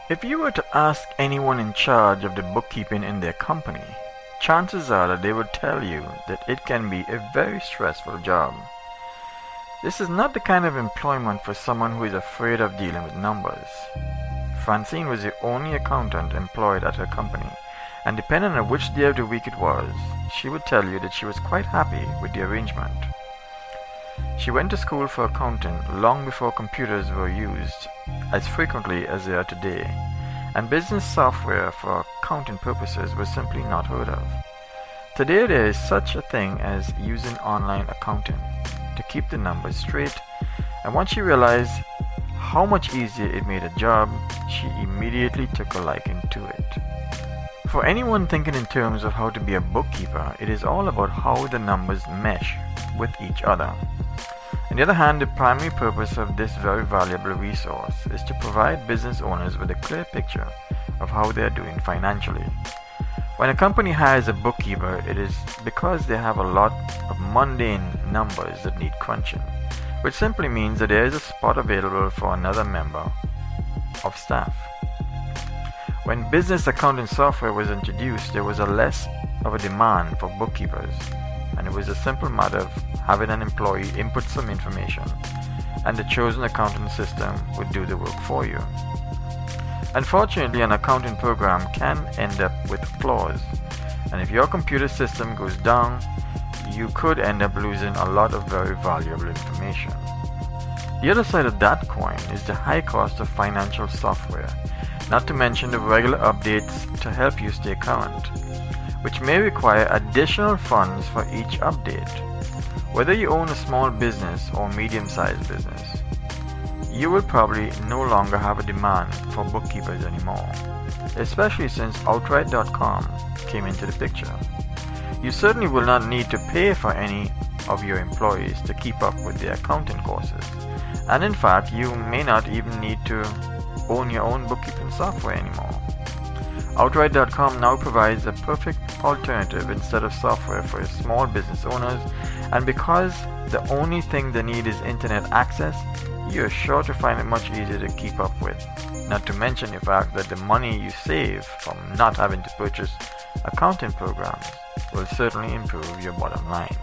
If you were to ask anyone in charge of the bookkeeping in their company, chances are that they would tell you that it can be a very stressful job. This is not the kind of employment for someone who is afraid of dealing with numbers. Francine was the only accountant employed at her company, and depending on which day of the week it was, she would tell you that she was quite happy with the arrangement. She went to school for accounting long before computers were used as frequently as they are today, and business software for accounting purposes was simply not heard of. Today there is such a thing as using online accounting to keep the numbers straight, and once she realized how much easier it made a job, she immediately took a liking to it. For anyone thinking in terms of how to be a bookkeeper, it is all about how the numbers mesh with each other. On the other hand, the primary purpose of this very valuable resource is to provide business owners with a clear picture of how they are doing financially. When a company hires a bookkeeper, it is because they have a lot of mundane numbers that need crunching, which simply means that there is a spot available for another member of staff. When business accounting software was introduced, there was a less of a demand for bookkeepers, and it was a simple matter of having an employee input some information, and the chosen accounting system would do the work for you. Unfortunately, an accounting program can end up with flaws, and if your computer system goes down, you could end up losing a lot of very valuable information. The other side of that coin is the high cost of financial software, not to mention the regular updates to help you stay current, which may require additional funds for each update. Whether you own a small business or medium-sized business, you will probably no longer have a demand for bookkeepers anymore, especially since Outright.com came into the picture. You certainly will not need to pay for any of your employees to keep up with their accounting courses, and in fact, you may not even need to own your own bookkeeping software anymore. Outright.com now provides a perfect alternative instead of software for small business owners, and because the only thing they need is internet access, you're sure to find it much easier to keep up with. Not to mention the fact that the money you save from not having to purchase accounting programs will certainly improve your bottom line.